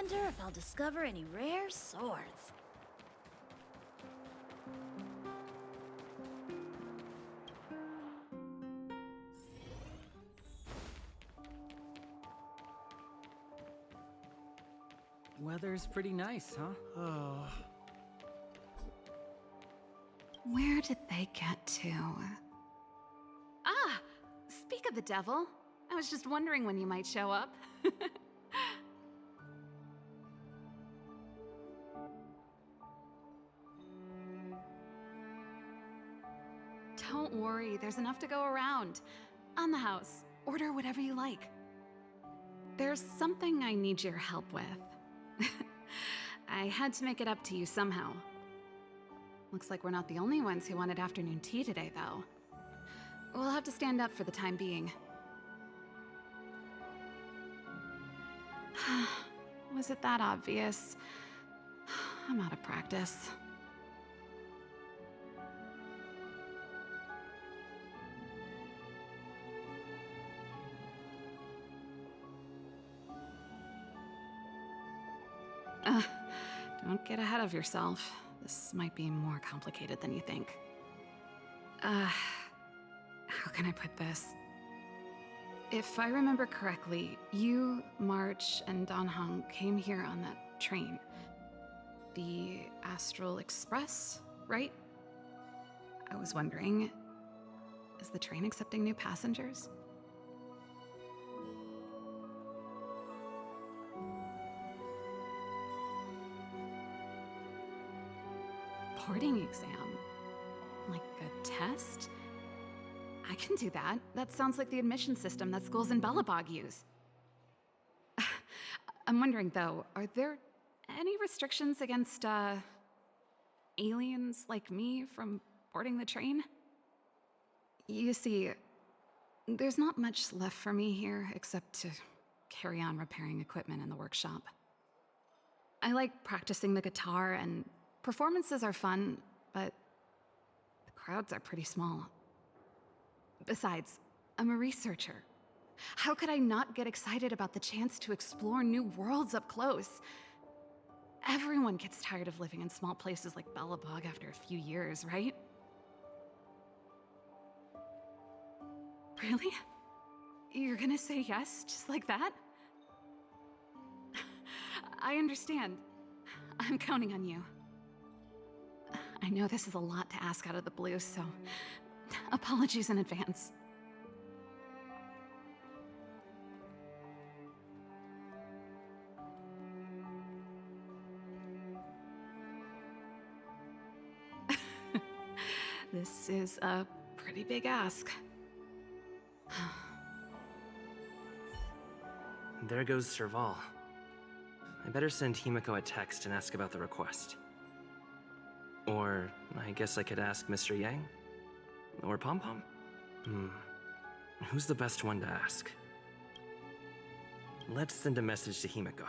wonder if I'll discover any rare swords. Weather's pretty nice, huh? Oh. Where did they get to? Ah! Speak of the devil. I was just wondering when you might show up. Don't worry, there's enough to go around. On the house, order whatever you like. There's something I need your help with. I had to make it up to you somehow. Looks like we're not the only ones who wanted afternoon tea today, though. We'll have to stand up for the time being. Was it that obvious? I'm out of practice. Don't get ahead of yourself. This might be more complicated than you think. How can I put this? If I remember correctly, you, March, and Don Hong came here on that train. The Astral Express, right? I was wondering, is the train accepting new passengers? Boarding exam? Like a test? I can do that. That sounds like the admission system that schools in Belobog use. I'm wondering, though, are there any restrictions against, aliens like me from boarding the train? You see, there's not much left for me here except to carry on repairing equipment in the workshop. I like practicing the guitar, and performances are fun, but the crowds are pretty small. Besides, I'm a researcher. How could I not get excited about the chance to explore new worlds up close? Everyone gets tired of living in small places like Belobog after a few years, right? Really? You're gonna say yes, just like that? I understand. I'm counting on you. I know this is a lot to ask out of the blue, so apologies in advance. This is a pretty big ask. There goes Serval. I better send Himiko a text and ask about the request. Or I guess I could ask Mr. Yang? Or Pom Pom? Who's the best one to ask? Let's send a message to Himiko.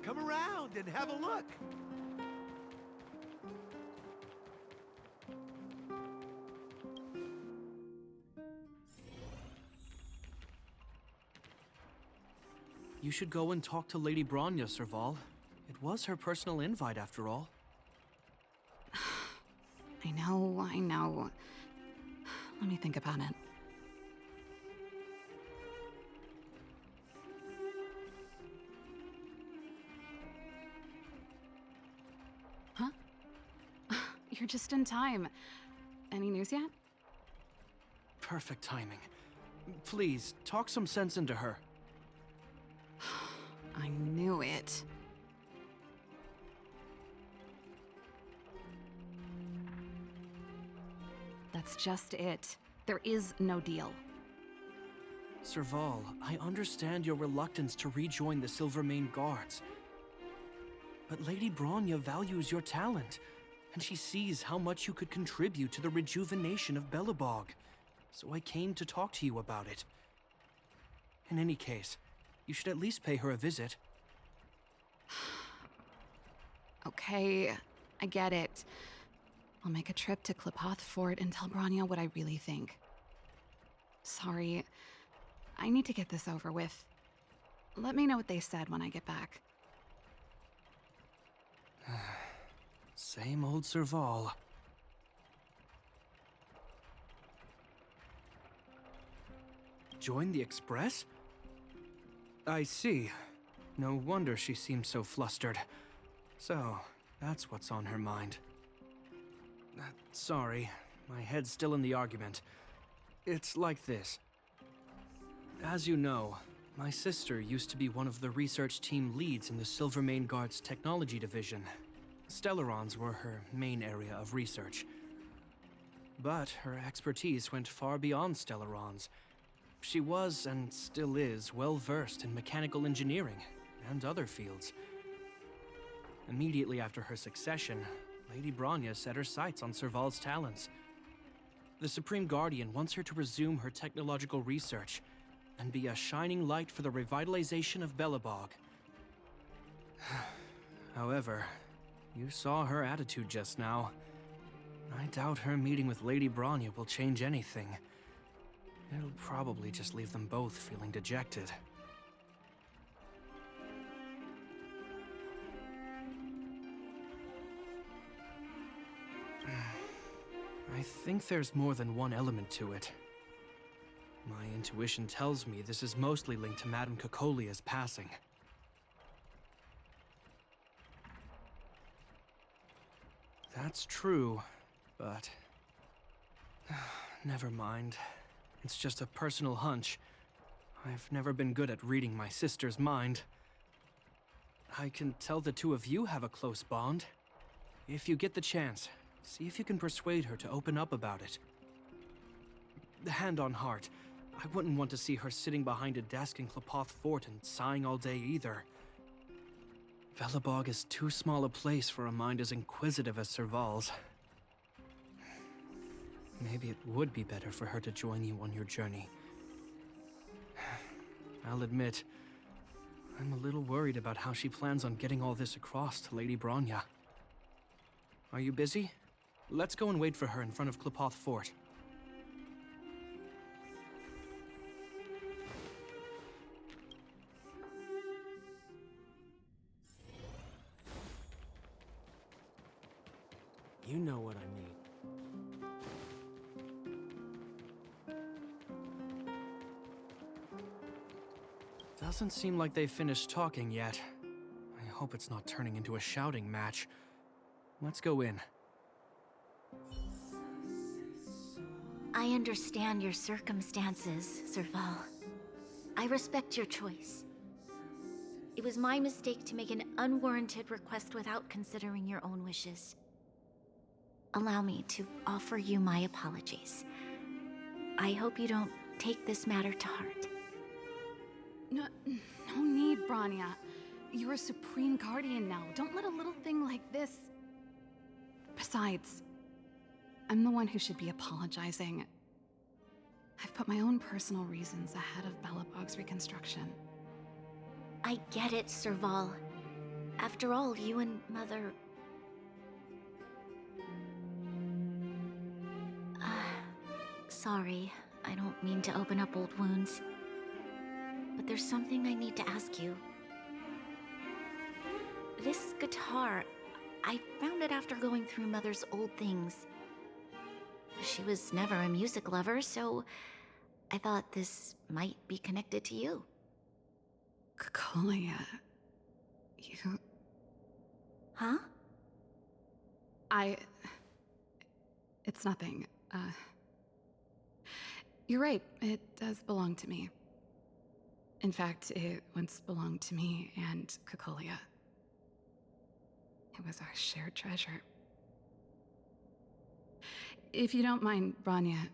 Come around and have a look. You should go and talk to Lady Bronya, Serval. It was her personal invite after all. I know. Let me think about it. Huh? You're just in time. Any news yet? Perfect timing. Please, talk some sense into her. I knew it. That's just it. There is no deal. Serval, I understand your reluctance to rejoin the Silvermane Guards. But Lady Bronya values your talent, and she sees how much you could contribute to the rejuvenation of Belobog. So I came to talk to you about it. In any case, you should at least pay her a visit. Okay, I get it. I'll make a trip to Klipoth Fort and tell Bronya what I really think. Sorry, I need to get this over with. Let me know what they said when I get back. Same old Serval. Join the Express? I see. No wonder she seems so flustered. So, that's what's on her mind. Sorry, my head's still in the argument. It's like this. As you know, my sister used to be one of the research team leads in the Silvermane Guard's technology division. Stellarons were her main area of research. But her expertise went far beyond Stellarons. She was, and still is, well-versed in mechanical engineering and other fields. Immediately after her succession, Lady Bronya set her sights on Serval's talents. The Supreme Guardian wants her to resume her technological research and be a shining light for the revitalization of Belobog. However, you saw her attitude just now. I doubt her meeting with Lady Bronya will change anything. It'll probably just leave them both feeling dejected. I think there's more than one element to it. My intuition tells me this is mostly linked to Madame Cocolia's passing. That's true, but... never mind. It's just a personal hunch. I've never been good at reading my sister's mind. I can tell the two of you have a close bond. If you get the chance, see if you can persuade her to open up about it. Hand on heart, I wouldn't want to see her sitting behind a desk in Klipoth Fort and sighing all day either. Belobog is too small a place for a mind as inquisitive as Serval's. Maybe it would be better for her to join you on your journey. I'll admit, I'm a little worried about how she plans on getting all this across to Lady Bronya. Are you busy? Let's go and wait for her in front of Klipoth Fort. You know what I mean. Doesn't seem like they've finished talking yet. I hope it's not turning into a shouting match. Let's go in. I understand your circumstances, Serval. I respect your choice. It was my mistake to make an unwarranted request without considering your own wishes. Allow me to offer you my apologies. I hope you don't take this matter to heart. No need, Bronya. You're a Supreme Guardian now. Don't let a little thing like this... Besides, I'm the one who should be apologizing. I've put my own personal reasons ahead of Belobog's reconstruction. I get it, Serval. After all, you and Mother... Sorry, I don't mean to open up old wounds. But there's something I need to ask you. This guitar, I found it after going through Mother's old things. She was never a music lover, so I thought this might be connected to you. Cocolia, you... Huh? It's nothing. You're right, it does belong to me. In fact, it once belonged to me and Cocolia. It was our shared treasure. If you don't mind, Rania,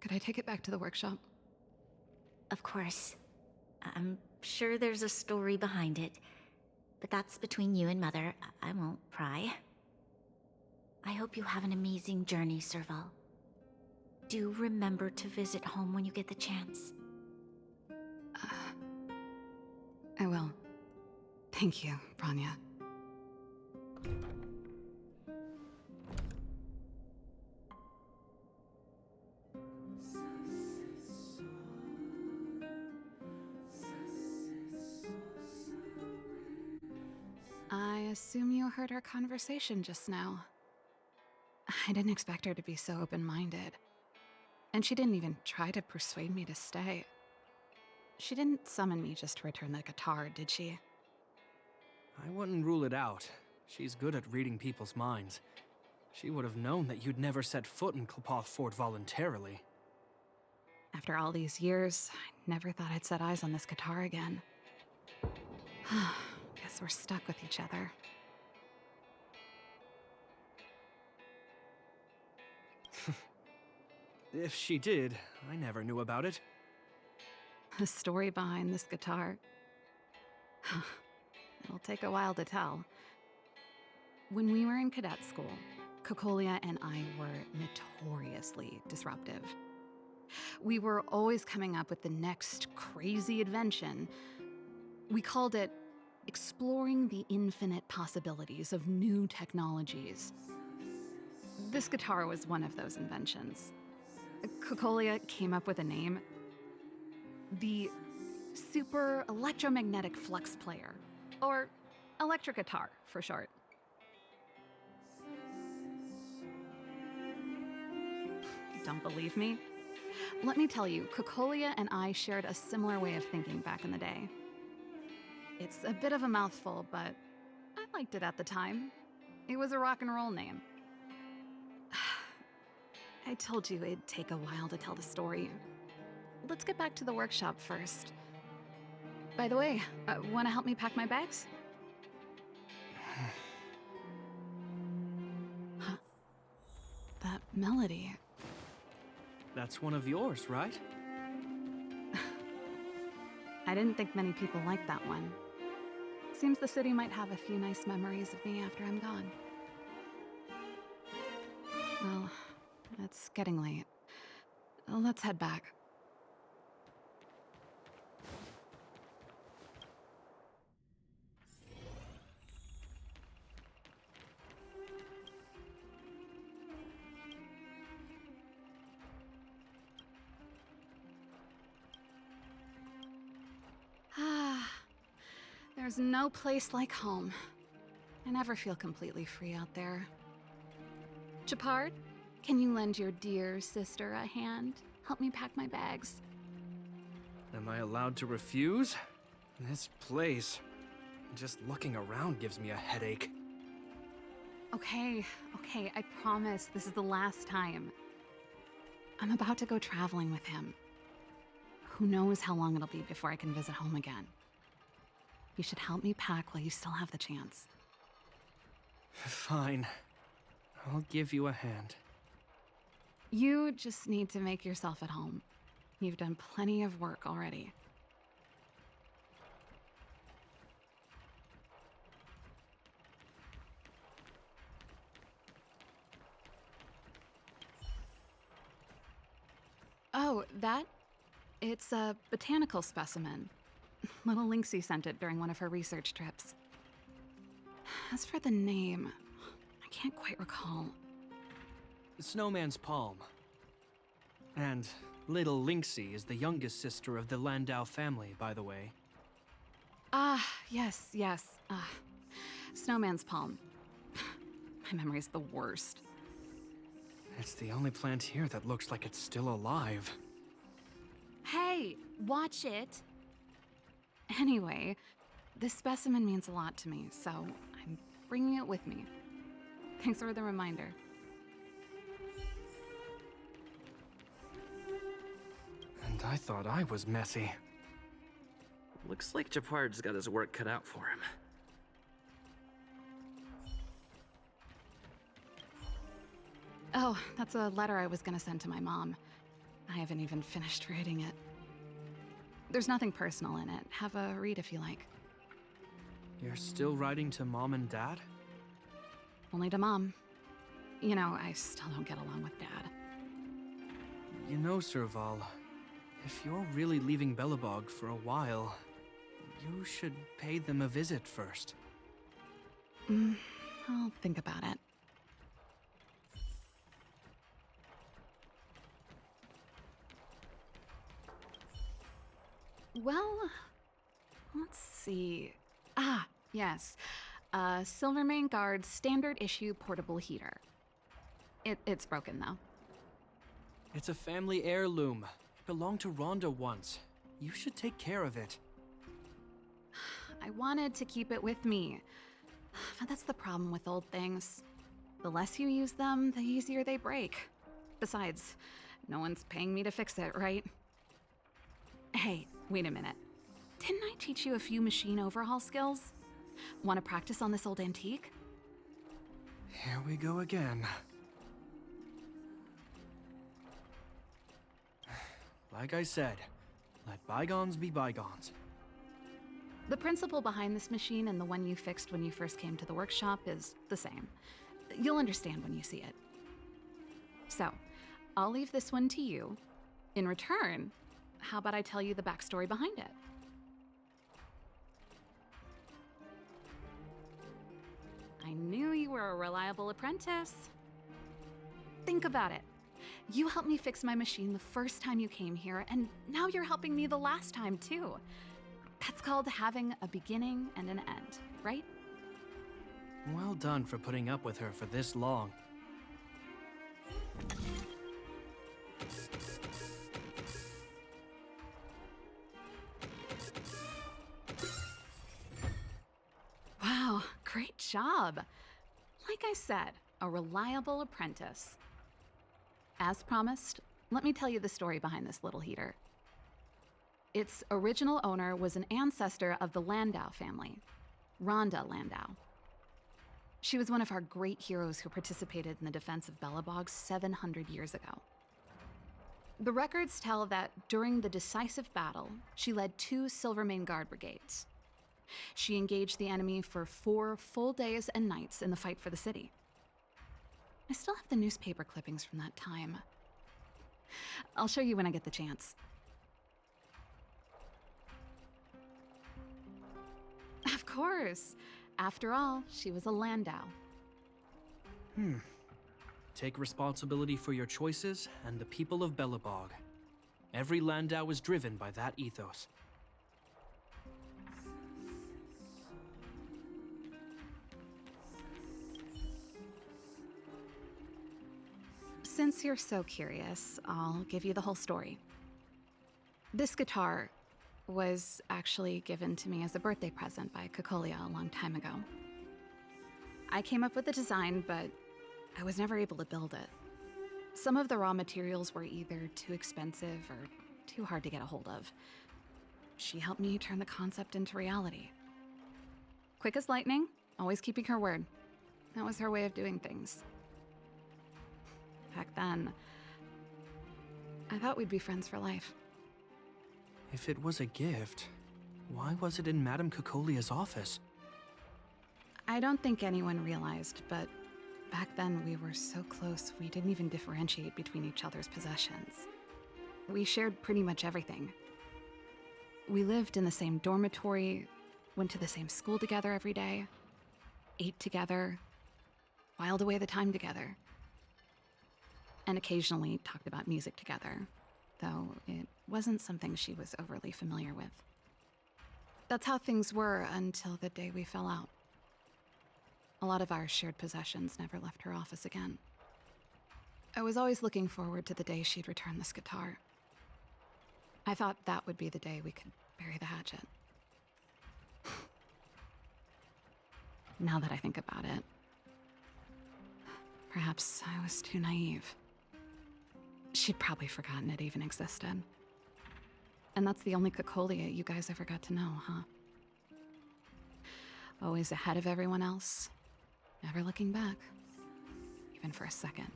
could I take it back to the workshop? Of course. I'm sure there's a story behind it, but that's between you and Mother. I won't pry. I hope you have an amazing journey, Serval. Do remember to visit home when you get the chance. I will. Thank you, Rania. I assume you heard our conversation just now. I didn't expect her to be so open-minded. And she didn't even try to persuade me to stay. She didn't summon me just to return the guitar, did she? I wouldn't rule it out. She's good at reading people's minds. She would have known that you'd never set foot in Clopoth Fort voluntarily. After all these years, I never thought I'd set eyes on this guitar again. Guess we're stuck with each other. If she did, I never knew about it. The story behind this guitar. It'll take a while to tell. When we were in cadet school, Cocolia and I were notoriously disruptive. We were always coming up with the next crazy invention. We called it exploring the infinite possibilities of new technologies. This guitar was one of those inventions. Cocolia came up with a name. The Super Electromagnetic Flux Player, or electric guitar for short. Don't believe me? Let me tell you, Cocolia and I shared a similar way of thinking back in the day. It's a bit of a mouthful, but I liked it at the time. It was a rock and roll name. I told you it'd take a while to tell the story. Let's get back to the workshop first. By the way, want to help me pack my bags? Huh. That melody. That's one of yours, right? I didn't think many people liked that one. Seems the city might have a few nice memories of me after I'm gone. Well, it's getting late. Let's head back. There's no place like home. I never feel completely free out there. Chapard, can you lend your dear sister a hand? Help me pack my bags. Am I allowed to refuse? This place, just looking around gives me a headache. Okay, I promise this is the last time. I'm about to go traveling with him. Who knows how long it'll be before I can visit home again. You should help me pack while you still have the chance. Fine. I'll give you a hand. You just need to make yourself at home. You've done plenty of work already. Oh, it's a botanical specimen. Little Lynxie sent it during one of her research trips. As for the name, I can't quite recall. Snowman's Palm. And little Lynxie is the youngest sister of the Landau family, by the way. Yes, yes. Snowman's palm. My memory's the worst. It's the only plant here that looks like it's still alive. Hey, watch it! Anyway, this specimen means a lot to me, so I'm bringing it with me. Thanks for the reminder. And I thought I was messy. Looks like Japard's got his work cut out for him. Oh, that's a letter I was gonna send to my mom. I haven't even finished writing it. There's nothing personal in it. Have a read if you like. You're still writing to Mom and Dad? Only to Mom. You know, I still don't get along with Dad. You know, Serval, if you're really leaving Belobog for a while, you should pay them a visit first. I'll think about it. Well, let's see. Yes. Silvermane Guard's standard issue portable heater. It's broken, though. It's a family heirloom. It belonged to Rhonda once. You should take care of it. I wanted to keep it with me. But that's the problem with old things. The less you use them, the easier they break. Besides, no one's paying me to fix it, right? Hey, wait a minute. Didn't I teach you a few machine overhaul skills? Want to practice on this old antique? Here we go again. Like I said, let bygones be bygones. The principle behind this machine and the one you fixed when you first came to the workshop is the same. You'll understand when you see it. So, I'll leave this one to you. In return, how about I tell you the backstory behind it? I knew you were a reliable apprentice. Think about it. You helped me fix my machine the first time you came here, and now you're helping me the last time, too. That's called having a beginning and an end, right? Well done for putting up with her for this long. Wow, great job. Like I said, a reliable apprentice. As promised, let me tell you the story behind this little heater. Its original owner was an ancestor of the Landau family, Rhonda Landau. She was one of our great heroes who participated in the defense of Belobog 700 years ago. The records tell that during the decisive battle, she led 2 Silvermane Guard brigades. She engaged the enemy for 4 full days and nights in the fight for the city. I still have the newspaper clippings from that time. I'll show you when I get the chance. Of course. After all, she was a Landau. Take responsibility for your choices and the people of Belobog. Every Landau is driven by that ethos. Since you're so curious, I'll give you the whole story. This guitar was actually given to me as a birthday present by Cocolia a long time ago. I came up with the design, but I was never able to build it. Some of the raw materials were either too expensive or too hard to get a hold of. She helped me turn the concept into reality. Quick as lightning, always keeping her word. That was her way of doing things. Back then, I thought we'd be friends for life. If it was a gift, why was it in Madame Cocolia's office? I don't think anyone realized, but back then we were so close we didn't even differentiate between each other's possessions. We shared pretty much everything. We lived in the same dormitory, went to the same school together every day, ate together, whiled away the time together, and occasionally talked about music together, though it wasn't something she was overly familiar with. That's how things were until the day we fell out. A lot of our shared possessions never left her office again. I was always looking forward to the day she'd return this guitar. I thought that would be the day we could bury the hatchet. Now that I think about it, perhaps I was too naive. She'd probably forgotten it even existed. And that's the only Cocolia you guys ever got to know, huh? Always ahead of everyone else, never looking back, even for a second.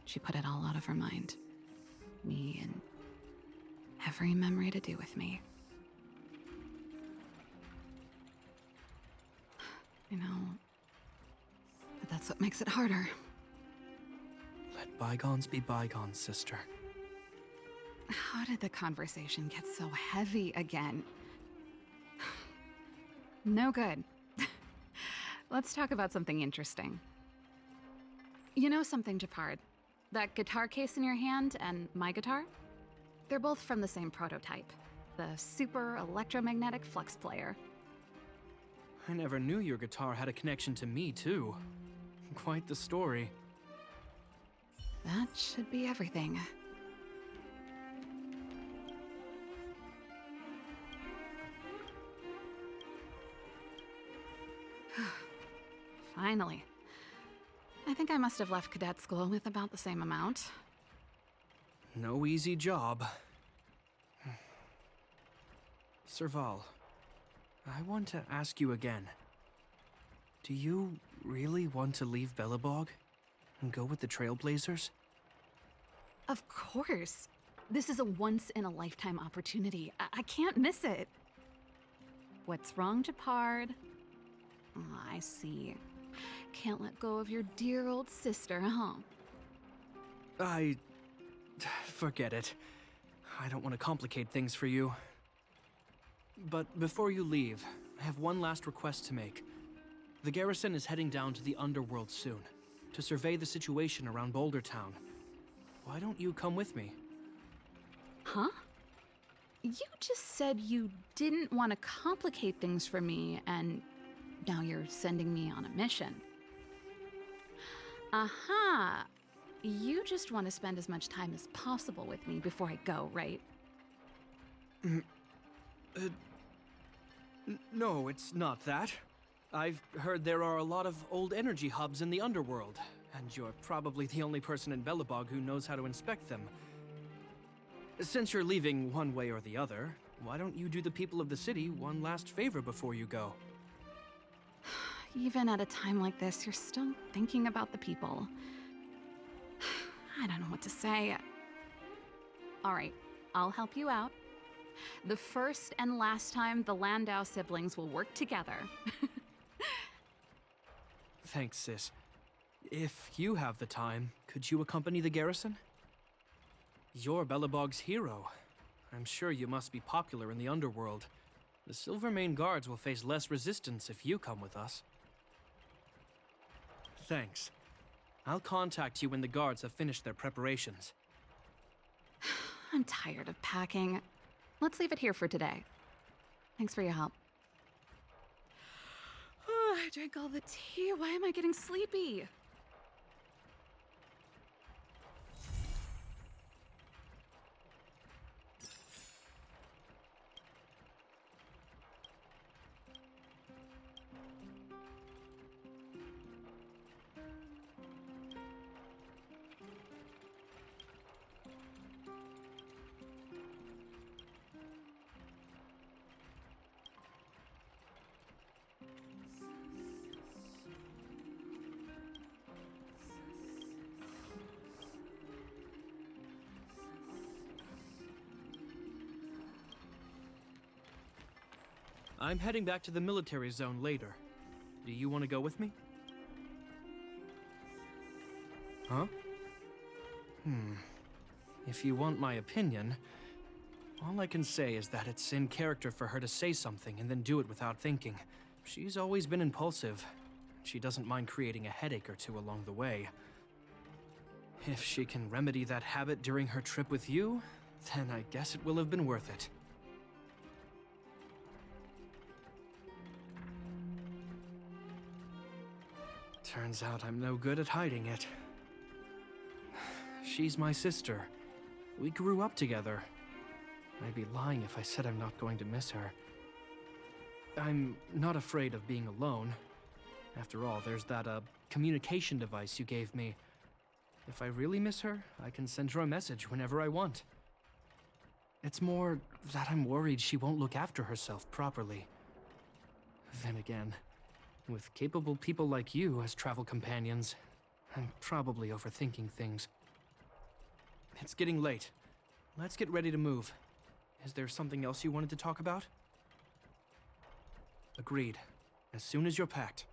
She put it all out of her mind. Me and every memory to do with me. You know, but that's what makes it harder. Let bygones be bygones, sister. How did the conversation get so heavy again? No good. Let's talk about something interesting. You know something, Japard? That guitar case in your hand and my guitar? They're both from the same prototype. The Super Electromagnetic Flux Player. I never knew your guitar had a connection to me, too. Quite the story. That should be everything. Finally. I think I must have left cadet school with about the same amount. No easy job. Serval, I want to ask you again. Do you really want to leave Belobog and go with the Trailblazers? Of course. This is a once-in-a-lifetime opportunity. I can't miss it. What's wrong, Japard? Oh, I see. Can't let go of your dear old sister, huh? Forget it. I don't want to complicate things for you. But before you leave, I have one last request to make. The garrison is heading down to the underworld soon, to survey the situation around Boulder Town. Why don't you come with me? Huh? You just said you didn't want to complicate things for me, and now you're sending me on a mission. Aha! You just want to spend as much time as possible with me before I go, right? No, it's not that. I've heard there are a lot of old energy hubs in the underworld, and you're probably the only person in Belobog who knows how to inspect them. Since you're leaving one way or the other, why don't you do the people of the city one last favor before you go? Even at a time like this, you're still thinking about the people. I don't know what to say. All right, I'll help you out. The first and last time the Landau siblings will work together. Thanks, sis. If you have the time, could you accompany the garrison? You're Belobog's hero. I'm sure you must be popular in the underworld. The Silvermane Guards will face less resistance if you come with us. Thanks. I'll contact you when the guards have finished their preparations. I'm tired of packing. Let's leave it here for today. Thanks for your help. I drank all the tea. Why am I getting sleepy? I'm heading back to the military zone later. Do you want to go with me? Huh? If you want my opinion, all I can say is that it's in character for her to say something and then do it without thinking. She's always been impulsive. She doesn't mind creating a headache or two along the way. If she can remedy that habit during her trip with you, then I guess it will have been worth it. Turns out I'm no good at hiding it. She's my sister. We grew up together. I'd be lying if I said I'm not going to miss her. I'm not afraid of being alone. After all, there's that, communication device you gave me. If I really miss her, I can send her a message whenever I want. It's more that I'm worried she won't look after herself properly. Then again, with capable people like you as travel companions, I'm probably overthinking things. It's getting late. Let's get ready to move. Is there something else you wanted to talk about? Agreed. As soon as you're packed.